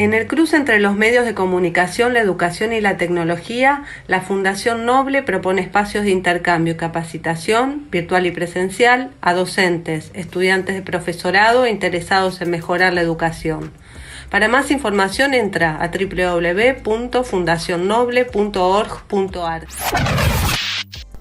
En el cruce entre los medios de comunicación, la educación y la tecnología, la Fundación Noble propone espacios de intercambio y capacitación, virtual y presencial, a docentes, estudiantes de profesorado e interesados en mejorar la educación. Para más información entra a www.fundacionnoble.org.ar.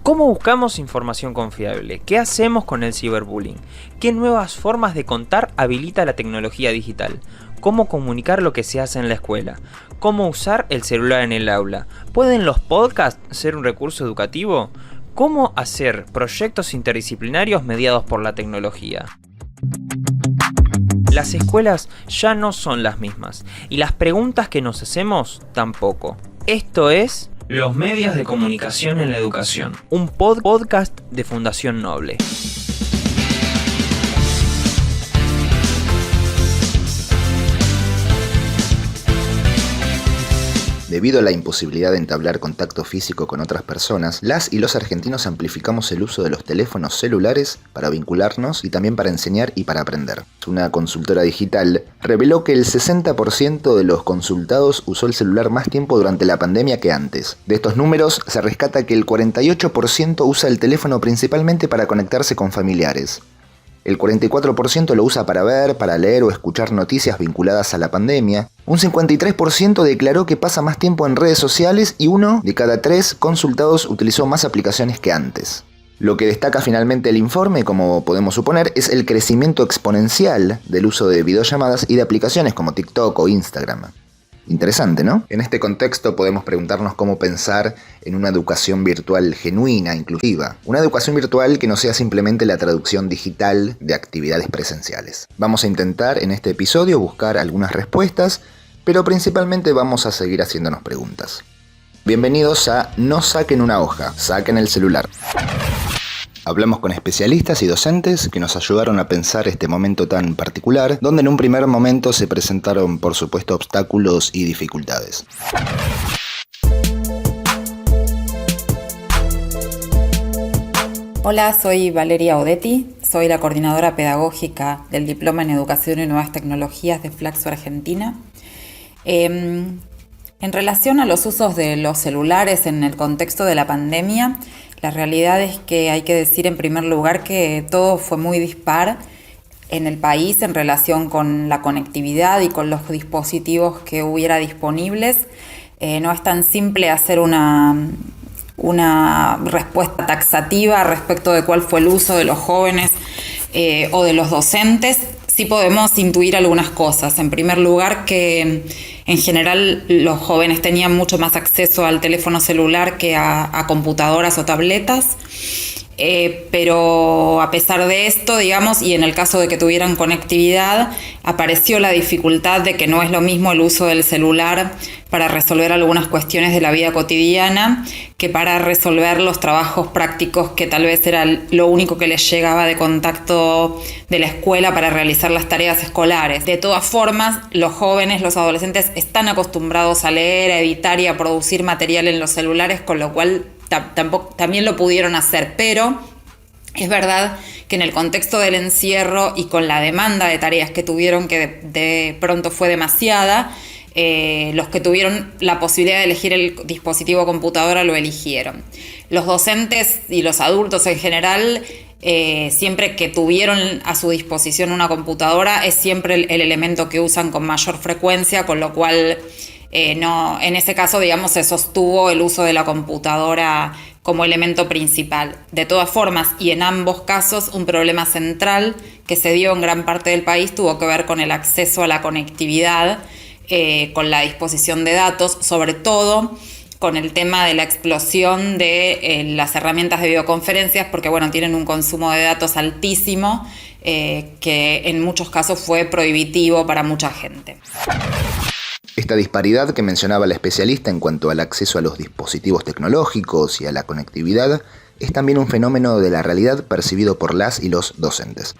¿Cómo buscamos información confiable? ¿Qué hacemos con el ciberbullying? ¿Qué nuevas formas de contar habilita la tecnología digital? ¿Cómo comunicar lo que se hace en la escuela? ¿Cómo usar el celular en el aula? ¿Pueden los podcasts ser un recurso educativo? ¿Cómo hacer proyectos interdisciplinarios mediados por la tecnología? Las escuelas ya no son las mismas y las preguntas que nos hacemos tampoco. Esto es Los medios de comunicación en la educación, un podcast de Fundación Noble. Debido a la imposibilidad de entablar contacto físico con otras personas, las y los argentinos amplificamos el uso de los teléfonos celulares para vincularnos y también para enseñar y para aprender. Una consultora digital reveló que el 60% de los consultados usó el celular más tiempo durante la pandemia que antes. De estos números se rescata que el 48% usa el teléfono principalmente para conectarse con familiares. El 44% lo usa para ver, para leer o escuchar noticias vinculadas a la pandemia. Un 53% declaró que pasa más tiempo en redes sociales y 1 de cada 3 consultados utilizó más aplicaciones que antes. Lo que destaca finalmente el informe, como podemos suponer, es el crecimiento exponencial del uso de videollamadas y de aplicaciones como TikTok o Instagram. Interesante, ¿no? En este contexto podemos preguntarnos cómo pensar en una educación virtual genuina, inclusiva. Una educación virtual que no sea simplemente la traducción digital de actividades presenciales. Vamos a intentar en este episodio buscar algunas respuestas, pero principalmente vamos a seguir haciéndonos preguntas. Bienvenidos a No saquen una hoja, saquen el celular. Hablamos con especialistas y docentes que nos ayudaron a pensar este momento tan particular, donde en un primer momento se presentaron, por supuesto, obstáculos y dificultades. Hola, soy Valeria Odetti, soy la coordinadora pedagógica del Diploma en Educación y Nuevas Tecnologías de Flaxo Argentina. En relación a los usos de los celulares en el contexto de la pandemia, la realidad es que hay que decir en primer lugar que todo fue muy dispar en el país en relación con la conectividad y con los dispositivos que hubiera disponibles. No es tan simple hacer una respuesta taxativa respecto de cuál fue el uso de los jóvenes o de los docentes. Sí podemos intuir algunas cosas. En primer lugar, que en general los jóvenes tenían mucho más acceso al teléfono celular que a computadoras o tabletas. Pero a pesar de esto, digamos, y en el caso de que tuvieran conectividad, apareció la dificultad de que no es lo mismo el uso del celular para resolver algunas cuestiones de la vida cotidiana que para resolver los trabajos prácticos que tal vez era lo único que les llegaba de contacto de la escuela para realizar las tareas escolares. De todas formas, los jóvenes, los adolescentes están acostumbrados a leer, a editar y a producir material en los celulares, con lo cual también lo pudieron hacer, pero es verdad que en el contexto del encierro y con la demanda de tareas que tuvieron, que de pronto fue demasiada, los que tuvieron la posibilidad de elegir el dispositivo computadora lo eligieron. Los docentes y los adultos en general, siempre que tuvieron a su disposición una computadora, es siempre el elemento que usan con mayor frecuencia, con lo cual no, en ese caso, digamos, se sostuvo el uso de la computadora como elemento principal. De todas formas, y en ambos casos, un problema central que se dio en gran parte del país tuvo que ver con el acceso a la conectividad, con la disposición de datos, sobre todo con el tema de la explosión de las herramientas de videoconferencias, porque bueno, tienen un consumo de datos altísimo, que en muchos casos fue prohibitivo para mucha gente. Esta disparidad que mencionaba la especialista en cuanto al acceso a los dispositivos tecnológicos y a la conectividad es también un fenómeno de la realidad percibido por las y los docentes.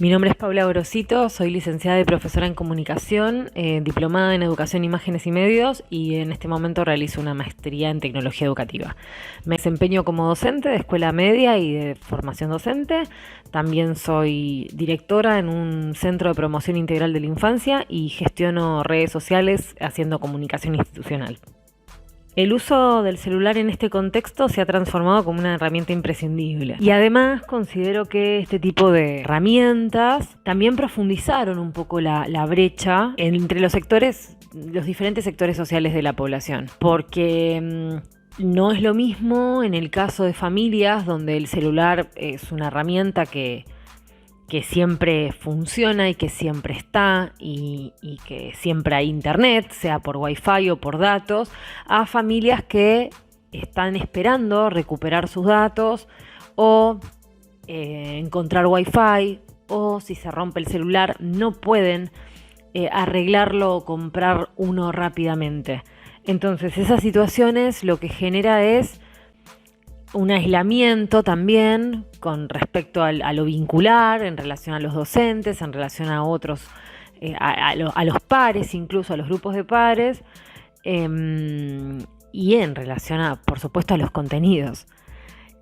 Mi nombre es Paula Gorosito, soy licenciada y profesora en comunicación, diplomada en educación, imágenes y medios, y en este momento realizo una maestría en tecnología educativa. Me desempeño como docente de escuela media y de formación docente. También soy directora en un centro de promoción integral de la infancia y gestiono redes sociales haciendo comunicación institucional. El uso del celular en este contexto se ha transformado como una herramienta imprescindible. Y además considero que este tipo de herramientas también profundizaron un poco la brecha entre los diferentes sectores sociales de la población. Porque no es lo mismo en el caso de familias donde el celular es una herramienta que siempre funciona y que siempre está y que siempre hay internet, sea por wifi o por datos, a familias que están esperando recuperar sus datos o encontrar wifi, o si se rompe el celular no pueden arreglarlo o comprar uno rápidamente. Entonces esas situaciones lo que genera es un aislamiento también con respecto a lo vincular, en relación a los docentes, en relación a otros, a los pares, incluso a los grupos de pares, y en relación por supuesto, a los contenidos.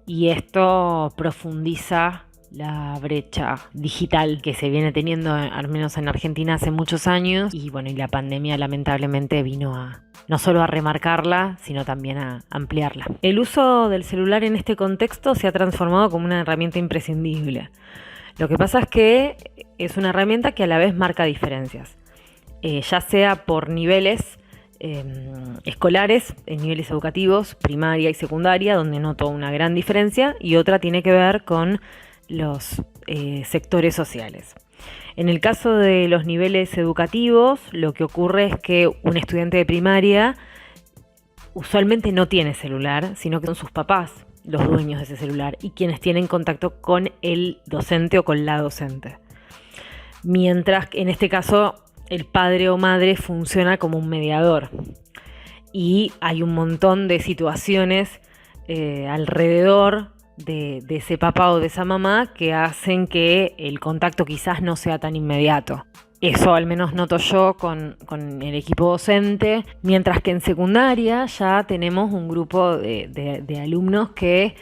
Y esto profundiza la brecha digital que se viene teniendo, al menos en Argentina, hace muchos años. Y bueno, y la pandemia lamentablemente vino no solo a remarcarla, sino también a ampliarla. El uso del celular en este contexto se ha transformado como una herramienta imprescindible. Lo que pasa es que es una herramienta que a la vez marca diferencias, ya sea por niveles escolares, en niveles educativos, primaria y secundaria, donde noto una gran diferencia, y otra tiene que ver con los sectores sociales. En el caso de los niveles educativos, lo que ocurre es que un estudiante de primaria usualmente no tiene celular, sino que son sus papás los dueños de ese celular y quienes tienen contacto con el docente o con la docente. Mientras que en este caso el padre o madre funciona como un mediador. Y hay un montón de situaciones alrededor de ese papá o de esa mamá que hacen que el contacto quizás no sea tan inmediato. Eso al menos noto yo con el equipo docente, mientras que en secundaria ya tenemos un grupo de alumnos que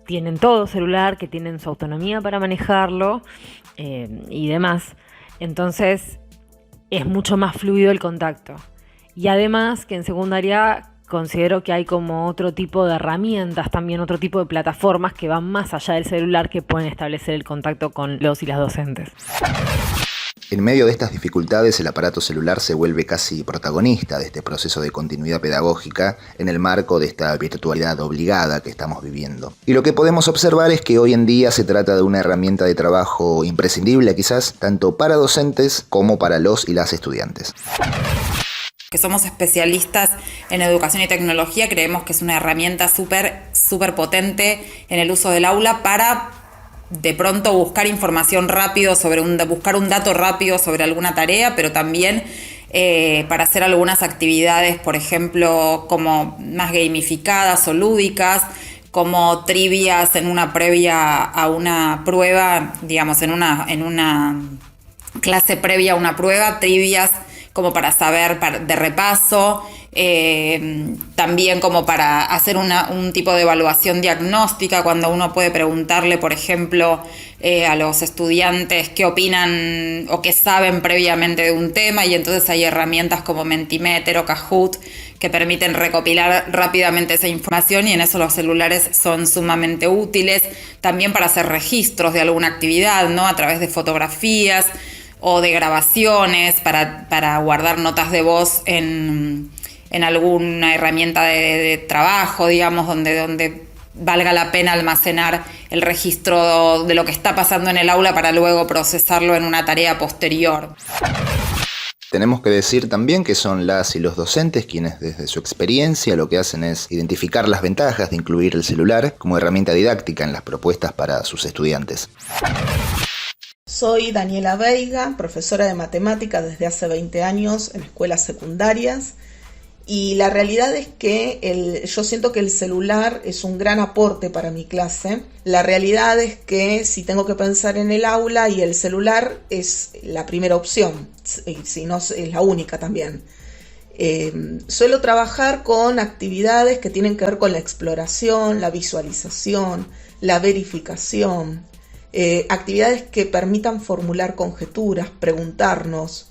tienen todo celular, que tienen su autonomía para manejarlo y demás. Entonces es mucho más fluido el contacto. Y además que en secundaria considero que hay como otro tipo de herramientas, también otro tipo de plataformas que van más allá del celular, que pueden establecer el contacto con los y las docentes. En medio de estas dificultades, el aparato celular se vuelve casi protagonista de este proceso de continuidad pedagógica en el marco de esta virtualidad obligada que estamos viviendo. Y lo que podemos observar es que hoy en día se trata de una herramienta de trabajo imprescindible quizás, tanto para docentes como para los y las estudiantes. Que somos especialistas en educación y tecnología, creemos que es una herramienta súper potente en el uso del aula para de pronto buscar información rápido buscar un dato rápido sobre alguna tarea, pero también para hacer algunas actividades, por ejemplo, como más gamificadas o lúdicas, como trivias en una previa a una prueba, digamos, en una clase previa a una prueba, trivias como para saber de repaso, también como para hacer un tipo de evaluación diagnóstica, cuando uno puede preguntarle, por ejemplo, a los estudiantes qué opinan o qué saben previamente de un tema, y entonces hay herramientas como Mentimeter o Kahoot que permiten recopilar rápidamente esa información, y en eso los celulares son sumamente útiles, también para hacer registros de alguna actividad, ¿no? A través de fotografías o de grabaciones, para guardar notas de voz en alguna herramienta de trabajo, digamos, donde valga la pena almacenar el registro de lo que está pasando en el aula para luego procesarlo en una tarea posterior. Tenemos que decir también que son las y los docentes quienes desde su experiencia lo que hacen es identificar las ventajas de incluir el celular como herramienta didáctica en las propuestas para sus estudiantes. Soy Daniela Veiga, profesora de matemáticas desde hace 20 años en escuelas secundarias, Y la realidad es que yo siento que el celular es un gran aporte para mi clase. La realidad es que si tengo que pensar en el aula, y el celular es la primera opción, y si no es la única también. Suelo trabajar con actividades que tienen que ver con la exploración, la visualización, la verificación, actividades que permitan formular conjeturas, preguntarnos.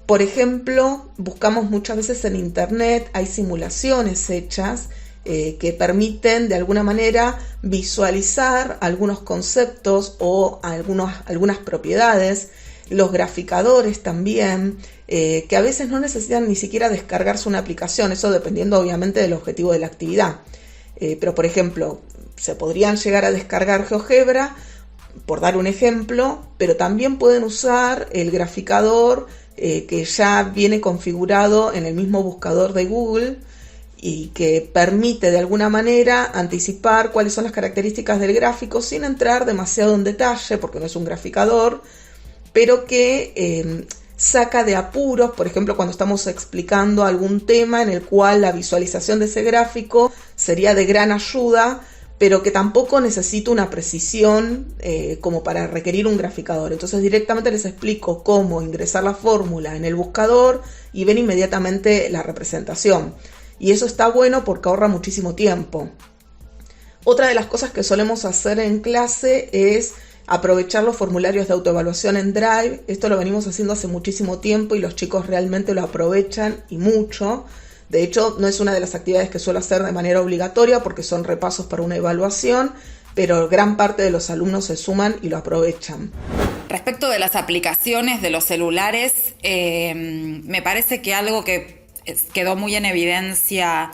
Por ejemplo, buscamos muchas veces en internet, hay simulaciones hechas que permiten de alguna manera visualizar algunos conceptos o algunas propiedades. Los graficadores también, que a veces no necesitan ni siquiera descargarse una aplicación, eso dependiendo obviamente del objetivo de la actividad. Pero por ejemplo, se podrían llegar a descargar GeoGebra, por dar un ejemplo, pero también pueden usar el graficador que ya viene configurado en el mismo buscador de Google y que permite de alguna manera anticipar cuáles son las características del gráfico sin entrar demasiado en detalle, porque no es un graficador, pero que saca de apuros, por ejemplo, cuando estamos explicando algún tema en el cual la visualización de ese gráfico sería de gran ayuda, pero que tampoco necesita una precisión como para requerir un graficador. Entonces directamente les explico cómo ingresar la fórmula en el buscador y ven inmediatamente la representación. Y eso está bueno porque ahorra muchísimo tiempo. Otra de las cosas que solemos hacer en clase es aprovechar los formularios de autoevaluación en Drive. Esto lo venimos haciendo hace muchísimo tiempo y los chicos realmente lo aprovechan y mucho. De hecho, no es una de las actividades que suelo hacer de manera obligatoria porque son repasos para una evaluación, pero gran parte de los alumnos se suman y lo aprovechan. Respecto de las aplicaciones de los celulares, me parece que algo que quedó muy en evidencia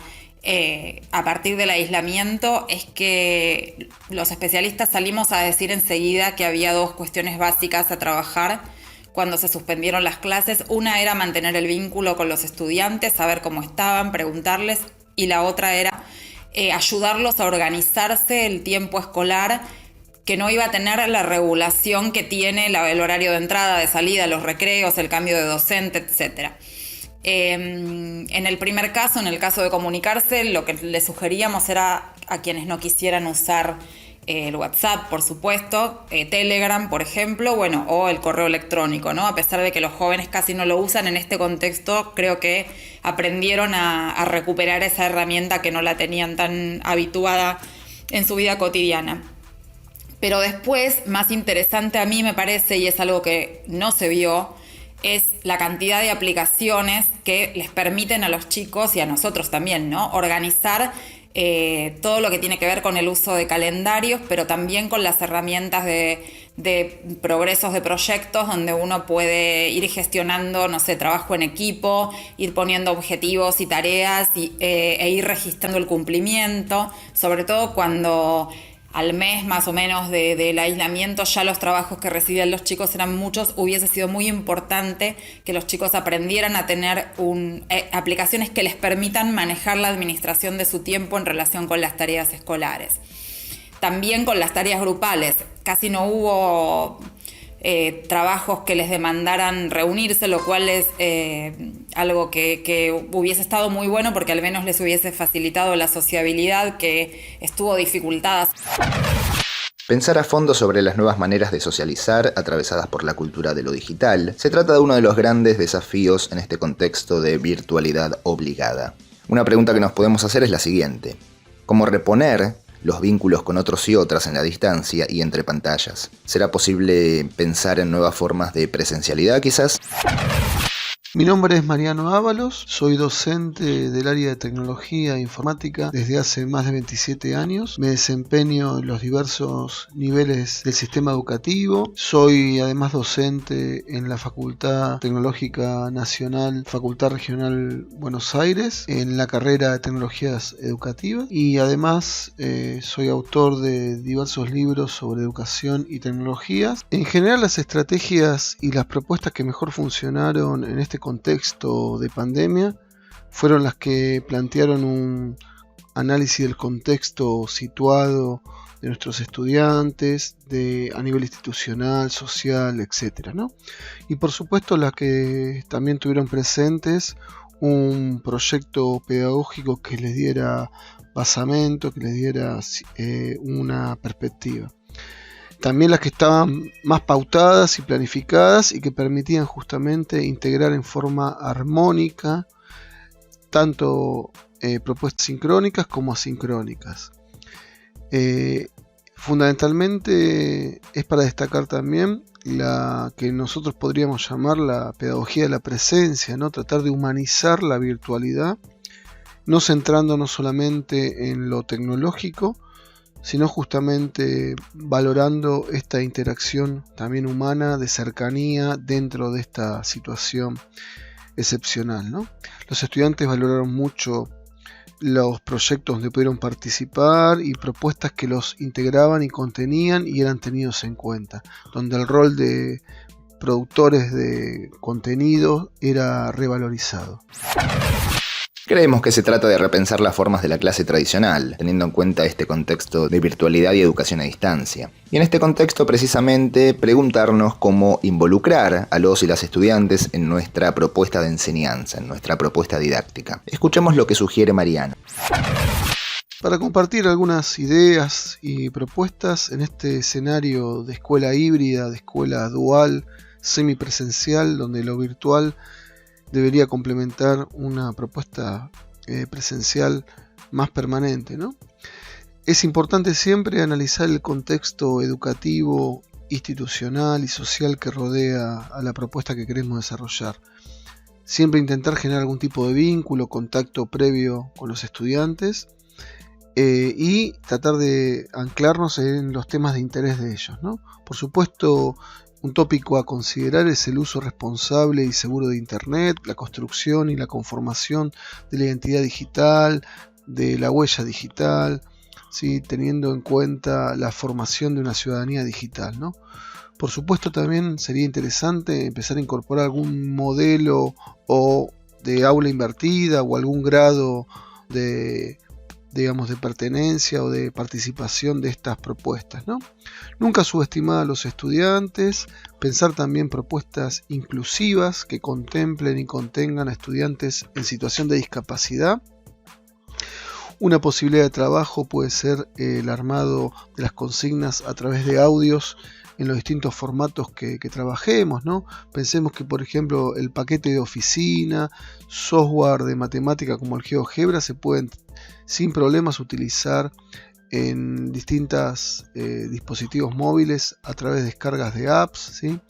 a partir del aislamiento es que los especialistas salimos a decir enseguida que había dos cuestiones básicas a trabajar cuando se suspendieron las clases. Una era mantener el vínculo con los estudiantes, saber cómo estaban, preguntarles, y la otra era ayudarlos a organizarse el tiempo escolar, que no iba a tener la regulación que tiene el horario de entrada, de salida, los recreos, el cambio de docente, etc. En el primer caso, en el caso de comunicarse, lo que les sugeríamos era a quienes no quisieran usar el WhatsApp, por supuesto, Telegram, por ejemplo, o el correo electrónico, ¿no? A pesar de que los jóvenes casi no lo usan en este contexto, creo que aprendieron a recuperar esa herramienta que no la tenían tan habituada en su vida cotidiana. Pero después, más interesante a mí me parece, y es algo que no se vio, es la cantidad de aplicaciones que les permiten a los chicos y a nosotros también, ¿no? Organizar todo lo que tiene que ver con el uso de calendarios, pero también con las herramientas de progresos de proyectos, donde uno puede ir gestionando, trabajo en equipo, ir poniendo objetivos y tareas e ir registrando el cumplimiento, sobre todo cuando al mes más o menos del aislamiento ya los trabajos que recibían los chicos eran muchos. Hubiese sido muy importante que los chicos aprendieran a tener aplicaciones que les permitan manejar la administración de su tiempo en relación con las tareas escolares. También con las tareas grupales, casi no hubo trabajos que les demandaran reunirse, lo cual es algo que hubiese estado muy bueno porque al menos les hubiese facilitado la sociabilidad, que estuvo dificultada. Pensar a fondo sobre las nuevas maneras de socializar atravesadas por la cultura de lo digital se trata de uno de los grandes desafíos en este contexto de virtualidad obligada. Una pregunta que nos podemos hacer es la siguiente: ¿cómo reponer los vínculos con otros y otras en la distancia y entre pantallas? ¿Será posible pensar en nuevas formas de presencialidad, quizás? Mi nombre es Mariano Ábalos, soy docente del área de tecnología e informática desde hace más de 27 años. Me desempeño en los diversos niveles del sistema educativo. Soy además docente en la Facultad Tecnológica Nacional, Facultad Regional Buenos Aires, en la carrera de Tecnologías Educativas, y además soy autor de diversos libros sobre educación y tecnologías. En general, las estrategias y las propuestas que mejor funcionaron en este contexto de pandemia fueron las que plantearon un análisis del contexto situado de nuestros estudiantes, a nivel institucional, social, etc., ¿no? Y por supuesto las que también tuvieron presentes un proyecto pedagógico que les diera basamento, que les diera una perspectiva. También las que estaban más pautadas y planificadas y que permitían justamente integrar en forma armónica tanto propuestas sincrónicas como asincrónicas. Fundamentalmente es para destacar también la que nosotros podríamos llamar la pedagogía de la presencia, ¿no? Tratar de humanizar la virtualidad, no centrándonos solamente en lo tecnológico, sino justamente valorando esta interacción también humana de cercanía dentro de esta situación excepcional, ¿no? Los estudiantes valoraron mucho los proyectos donde pudieron participar y propuestas que los integraban y contenían y eran tenidos en cuenta, donde el rol de productores de contenido era revalorizado. Creemos que se trata de repensar las formas de la clase tradicional, teniendo en cuenta este contexto de virtualidad y educación a distancia. Y en este contexto, precisamente, preguntarnos cómo involucrar a los y las estudiantes en nuestra propuesta de enseñanza, en nuestra propuesta didáctica. Escuchemos lo que sugiere Mariano. Para compartir algunas ideas y propuestas en este escenario de escuela híbrida, de escuela dual, semipresencial, donde lo virtual debería complementar una propuesta presencial más permanente, ¿no? Es importante siempre analizar el contexto educativo, institucional y social que rodea a la propuesta que queremos desarrollar. Siempre intentar generar algún tipo de vínculo, contacto previo con los estudiantes y tratar de anclarnos en los temas de interés de ellos, ¿no? Por supuesto, un tópico a considerar es el uso responsable y seguro de Internet, la construcción y la conformación de la identidad digital, de la huella digital, ¿sí? Teniendo en cuenta la formación de una ciudadanía digital, ¿no? Por supuesto, también sería interesante empezar a incorporar algún modelo o de aula invertida o algún grado de pertenencia o de participación de estas propuestas, ¿no? Nunca subestimar a los estudiantes, pensar también propuestas inclusivas que contemplen y contengan a estudiantes en situación de discapacidad. Una posibilidad de trabajo puede ser el armado de las consignas a través de audios en los distintos formatos que trabajemos, ¿no? Pensemos que, por ejemplo, el paquete de oficina, software de matemática como el GeoGebra se pueden sin problemas utilizar en distintos dispositivos móviles a través de descargas de apps, ¿sí?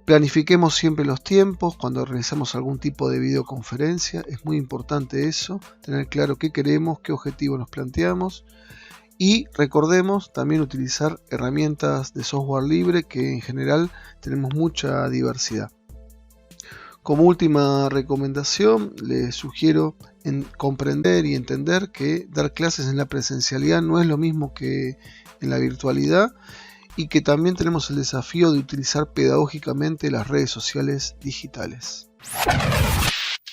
Planifiquemos siempre los tiempos cuando realizamos algún tipo de videoconferencia. Es muy importante eso, tener claro qué queremos, qué objetivo nos planteamos. Y recordemos también utilizar herramientas de software libre, que en general tenemos mucha diversidad. Como última recomendación, les sugiero comprender y entender que dar clases en la presencialidad no es lo mismo que en la virtualidad y que también tenemos el desafío de utilizar pedagógicamente las redes sociales digitales.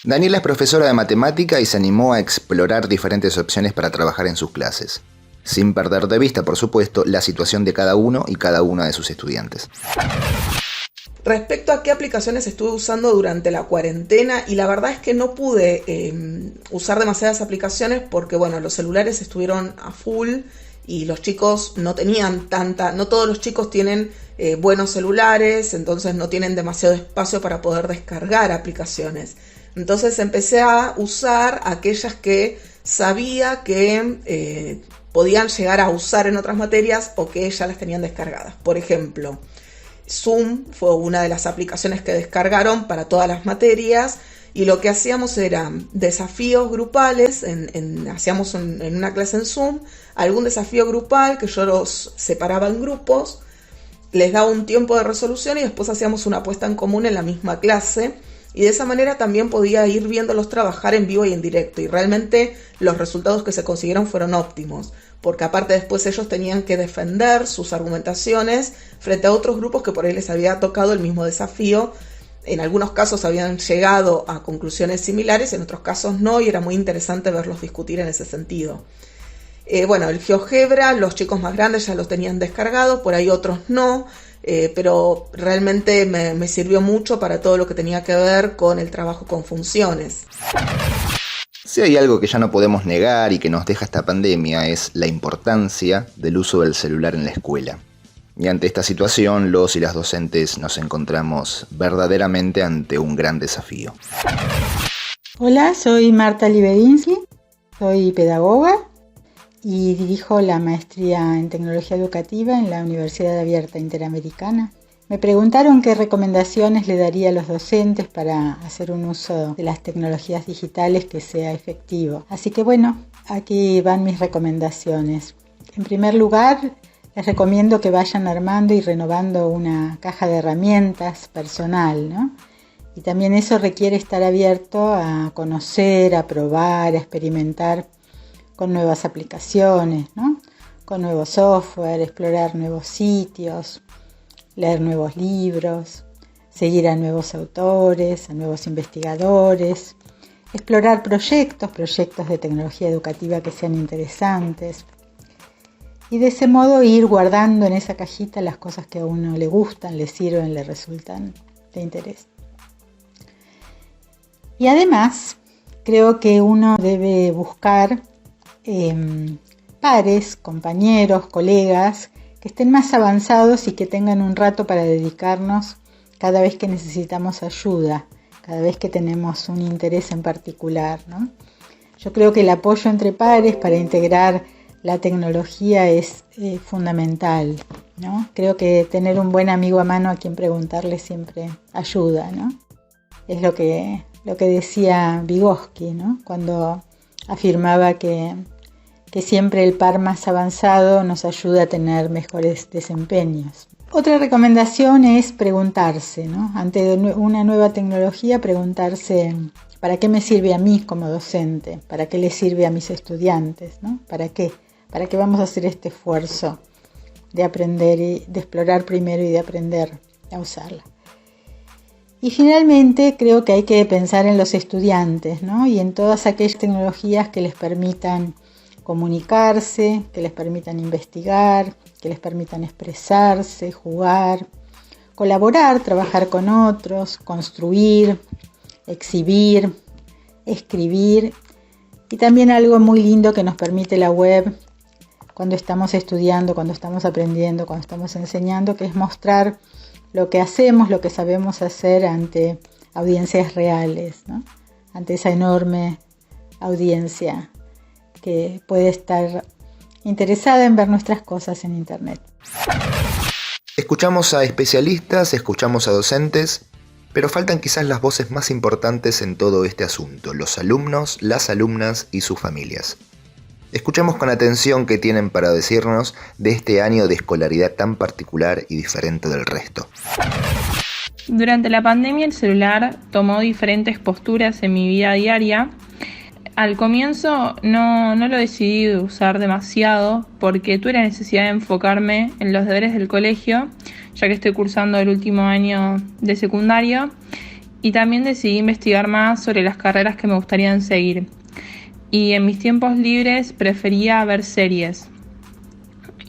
Daniela es profesora de matemática y se animó a explorar diferentes opciones para trabajar en sus clases, sin perder de vista, por supuesto, la situación de cada uno y cada una de sus estudiantes. Respecto a qué aplicaciones estuve usando durante la cuarentena, y la verdad es que no pude usar demasiadas aplicaciones porque, bueno, los celulares estuvieron a full y los chicos no tenían no todos los chicos tienen buenos celulares, entonces no tienen demasiado espacio para poder descargar aplicaciones. Entonces empecé a usar aquellas que sabía que podían llegar a usar en otras materias o que ya las tenían descargadas. Por ejemplo, Zoom fue una de las aplicaciones que descargaron para todas las materias, y lo que hacíamos eran desafíos grupales, hacíamos en una clase en Zoom algún desafío grupal que yo los separaba en grupos, les daba un tiempo de resolución y después hacíamos una puesta en común en la misma clase, y de esa manera también podía ir viéndolos trabajar en vivo y en directo, y realmente los resultados que se consiguieron fueron óptimos, porque aparte después ellos tenían que defender sus argumentaciones frente a otros grupos que por ahí les había tocado el mismo desafío. En algunos casos habían llegado a conclusiones similares, en otros casos no, y era muy interesante verlos discutir en ese sentido. El GeoGebra, los chicos más grandes ya los tenían descargado, por ahí otros no. pero realmente me sirvió mucho para todo lo que tenía que ver con el trabajo con funciones. Si hay algo que ya no podemos negar y que nos deja esta pandemia es la importancia del uso del celular en la escuela. Y ante esta situación, los y las docentes nos encontramos verdaderamente ante un gran desafío. Hola, soy Marta Liberinsky, soy pedagoga y dirijo la maestría en tecnología educativa en la Universidad Abierta Interamericana. Me preguntaron qué recomendaciones le daría a los docentes para hacer un uso de las tecnologías digitales que sea efectivo. Así que bueno, aquí van mis recomendaciones. En primer lugar, les recomiendo que vayan armando y renovando una caja de herramientas personal, ¿no? Y también eso requiere estar abierto a conocer, a probar, a experimentar con nuevas aplicaciones, ¿no? Con nuevo software, explorar nuevos sitios, leer nuevos libros, seguir a nuevos autores, a nuevos investigadores, explorar proyectos de tecnología educativa que sean interesantes. Y de ese modo ir guardando en esa cajita las cosas que a uno le gustan, le sirven, le resultan de interés. Y además, creo que uno debe buscar pares, compañeros, colegas que estén más avanzados y que tengan un rato para dedicarnos cada vez que necesitamos ayuda, cada vez que tenemos un interés en particular, ¿no? Yo creo que el apoyo entre pares para integrar la tecnología es fundamental, ¿no? Creo que tener un buen amigo a mano a quien preguntarle siempre ayuda, ¿no? Es lo que decía Vygotsky, ¿no? Cuando afirmaba que siempre el par más avanzado nos ayuda a tener mejores desempeños. Otra recomendación es preguntarse, ¿no? Ante una nueva tecnología, preguntarse ¿para qué me sirve a mí como docente? ¿Para qué le sirve a mis estudiantes? ¿No? ¿Para qué? ¿Para qué vamos a hacer este esfuerzo de aprender y de explorar primero y de aprender a usarla? Y finalmente creo que hay que pensar en los estudiantes, ¿no? Y en todas aquellas tecnologías que les permitan comunicarse, que les permitan investigar, que les permitan expresarse, jugar, colaborar, trabajar con otros, construir, exhibir, escribir y también algo muy lindo que nos permite la web cuando estamos estudiando, cuando estamos aprendiendo, cuando estamos enseñando, que es mostrar lo que hacemos, lo que sabemos hacer ante audiencias reales, ¿no? Ante esa enorme audiencia que puede estar interesada en ver nuestras cosas en Internet. Escuchamos a especialistas, escuchamos a docentes, pero faltan quizás las voces más importantes en todo este asunto, los alumnos, las alumnas y sus familias. Escuchemos con atención qué tienen para decirnos de este año de escolaridad tan particular y diferente del resto. Durante la pandemia el celular tomó diferentes posturas en mi vida diaria. Al comienzo no lo decidí usar demasiado porque tuve la necesidad de enfocarme en los deberes del colegio, ya que estoy cursando el último año de secundario, y también decidí investigar más sobre las carreras que me gustarían seguir. Y en mis tiempos libres prefería ver series.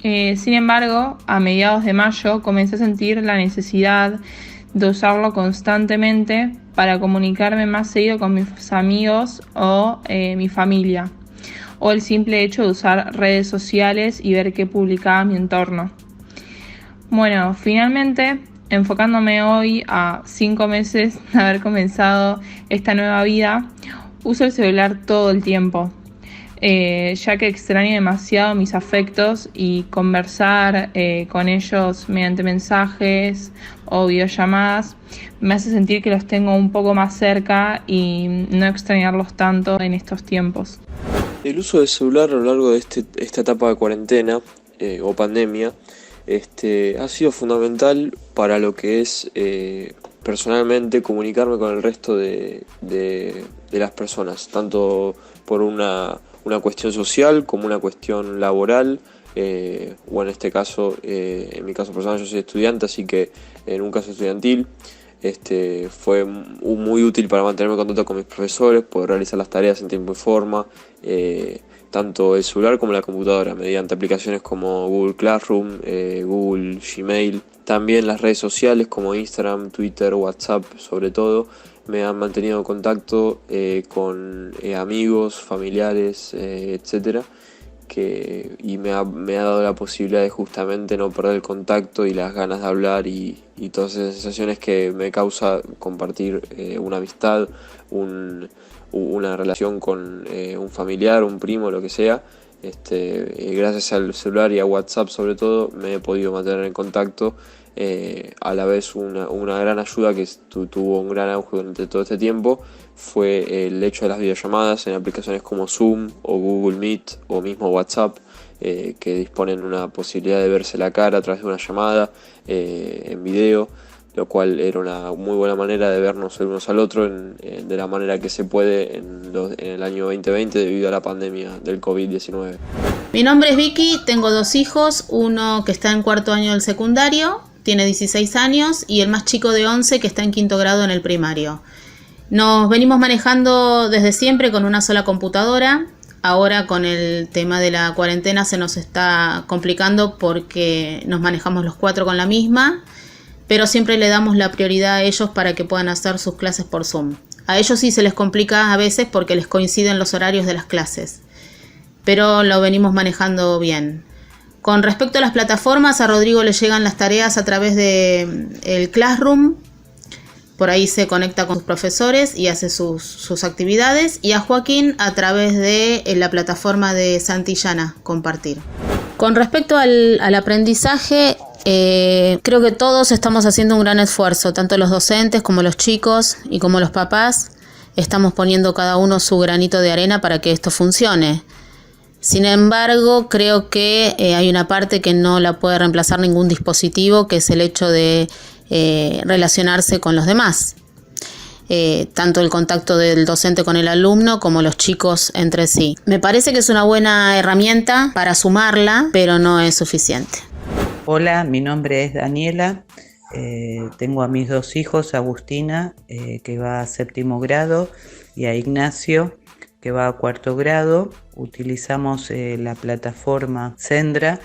Sin embargo, a mediados de mayo comencé a sentir la necesidad de usarlo constantemente para comunicarme más seguido con mis amigos o mi familia, o el simple hecho de usar redes sociales y ver qué publicaba mi entorno. Bueno, finalmente, enfocándome hoy a 5 meses de haber comenzado esta nueva vida, uso el celular todo el tiempo, ya que extraño demasiado mis afectos y conversar con ellos mediante mensajes o videollamadas me hace sentir que los tengo un poco más cerca y no extrañarlos tanto en estos tiempos. El uso del celular a lo largo de esta etapa de cuarentena o pandemia ha sido fundamental para lo que es personalmente comunicarme con el resto de las personas, tanto por una cuestión social como una cuestión laboral, o en este caso, en mi caso personal yo soy estudiante, así que en un caso estudiantil, Fue muy útil para mantenerme en contacto con mis profesores, poder realizar las tareas en tiempo y forma, tanto el celular como la computadora, mediante aplicaciones como Google Classroom, Google Gmail. También las redes sociales como Instagram, Twitter, WhatsApp sobre todo, me han mantenido en contacto con amigos, familiares, etcétera, y me ha dado la posibilidad de justamente no perder el contacto y las ganas de hablar y todas esas sensaciones que me causa compartir una amistad, una relación con un familiar, un primo, lo que sea. Gracias al celular y a WhatsApp sobre todo me he podido mantener en contacto. A la vez una gran ayuda que tuvo un gran auge durante todo este tiempo fue el hecho de las videollamadas en aplicaciones como Zoom o Google Meet o mismo WhatsApp, que disponen una posibilidad de verse la cara a través de una llamada en video, lo cual era una muy buena manera de vernos el unos al otro de la manera que se puede en el año 2020 debido a la pandemia del COVID-19. Mi nombre es Vicky, tengo 2 hijos, uno que está en 4º año del secundario, tiene 16 años, y el más chico de 11 que está en 5º grado en el primario. Nos venimos manejando desde siempre con una sola computadora. Ahora con el tema de la cuarentena se nos está complicando porque nos manejamos los 4 con la misma, pero siempre le damos la prioridad a ellos para que puedan hacer sus clases por Zoom. A ellos sí se les complica a veces porque les coinciden los horarios de las clases, pero lo venimos manejando bien. Con respecto a las plataformas, a Rodrigo le llegan las tareas a través de el Classroom. Por ahí se conecta con sus profesores y hace sus actividades. Y a Joaquín a través de la plataforma de Santillana, Compartir. Con respecto al aprendizaje, creo que todos estamos haciendo un gran esfuerzo. Tanto los docentes como los chicos y como los papás. Estamos poniendo cada uno su granito de arena para que esto funcione. Sin embargo, creo que hay una parte que no la puede reemplazar ningún dispositivo, que es el hecho de relacionarse con los demás. Tanto el contacto del docente con el alumno como los chicos entre sí. Me parece que es una buena herramienta para sumarla, pero no es suficiente. Hola, mi nombre es Daniela. Tengo a mis 2 hijos, Agustina, que va a 7º grado, y a Ignacio, que va a 4º grado. Utilizamos la plataforma Sendra,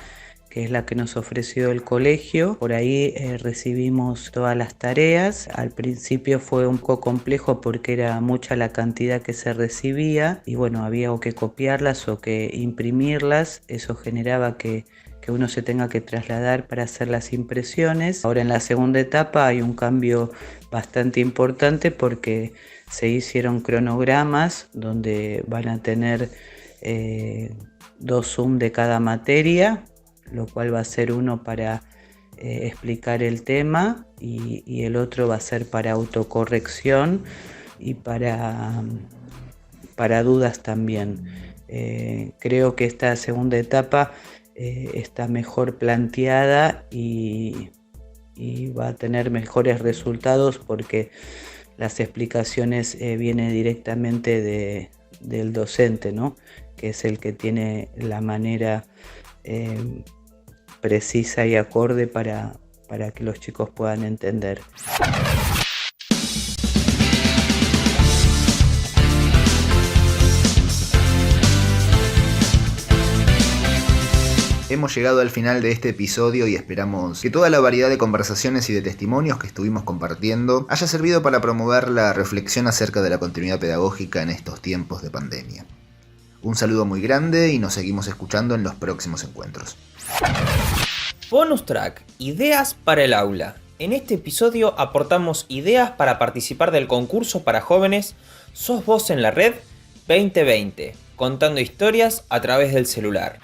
que es la que nos ofreció el colegio. Por ahí recibimos todas las tareas. Al principio fue un poco complejo porque era mucha la cantidad que se recibía y bueno, había o que copiarlas o que imprimirlas. Eso generaba que uno se tenga que trasladar para hacer las impresiones. Ahora en la segunda etapa hay un cambio bastante importante porque se hicieron cronogramas donde van a tener 2 Zoom de cada materia, lo cual va a ser uno para explicar el tema y el otro va a ser para autocorrección y para dudas también. Creo que esta segunda etapa está mejor planteada y va a tener mejores resultados porque las explicaciones vienen directamente del docente, ¿no? Que es el que tiene la manera precisa y acorde para que los chicos puedan entender. Hemos llegado al final de este episodio y esperamos que toda la variedad de conversaciones y de testimonios que estuvimos compartiendo haya servido para promover la reflexión acerca de la continuidad pedagógica en estos tiempos de pandemia. Un saludo muy grande y nos seguimos escuchando en los próximos encuentros. Bonus track, ideas para el aula. En este episodio aportamos ideas para participar del concurso para jóvenes Sos Vos en la Red 2020, contando historias a través del celular.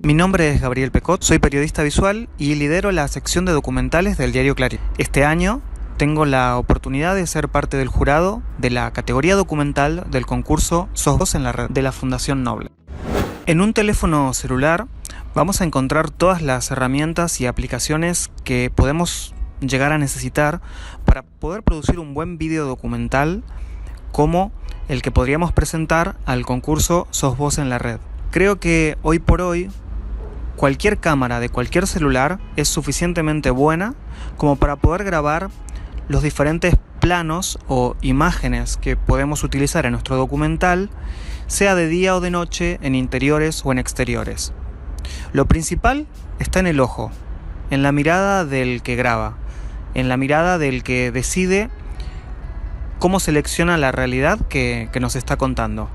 Mi nombre es Gabriel Pecot, soy periodista visual y lidero la sección de documentales del diario Clarín. Este año tengo la oportunidad de ser parte del jurado de la categoría documental del concurso Sos Vos en la Red de la Fundación Noble. En un teléfono celular vamos a encontrar todas las herramientas y aplicaciones que podemos llegar a necesitar para poder producir un buen video documental como el que podríamos presentar al concurso Sos Vos en la Red. Creo que hoy por hoy cualquier cámara de cualquier celular es suficientemente buena como para poder grabar los diferentes planos o imágenes que podemos utilizar en nuestro documental, sea de día o de noche, en interiores o en exteriores. Lo principal está en el ojo, en la mirada del que graba, en la mirada del que decide cómo selecciona la realidad que nos está contando,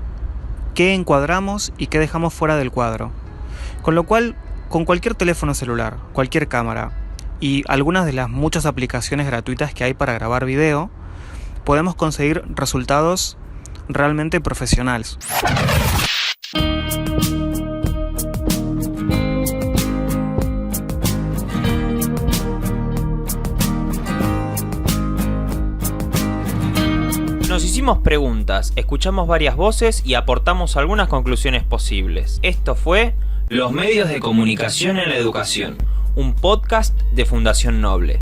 qué encuadramos y qué dejamos fuera del cuadro. Con lo cual, con cualquier teléfono celular, cualquier cámara y algunas de las muchas aplicaciones gratuitas que hay para grabar video, podemos conseguir resultados realmente profesionales. Nos hicimos preguntas, escuchamos varias voces y aportamos algunas conclusiones posibles. Esto fue Los medios de comunicación en la educación, un podcast de Fundación Noble.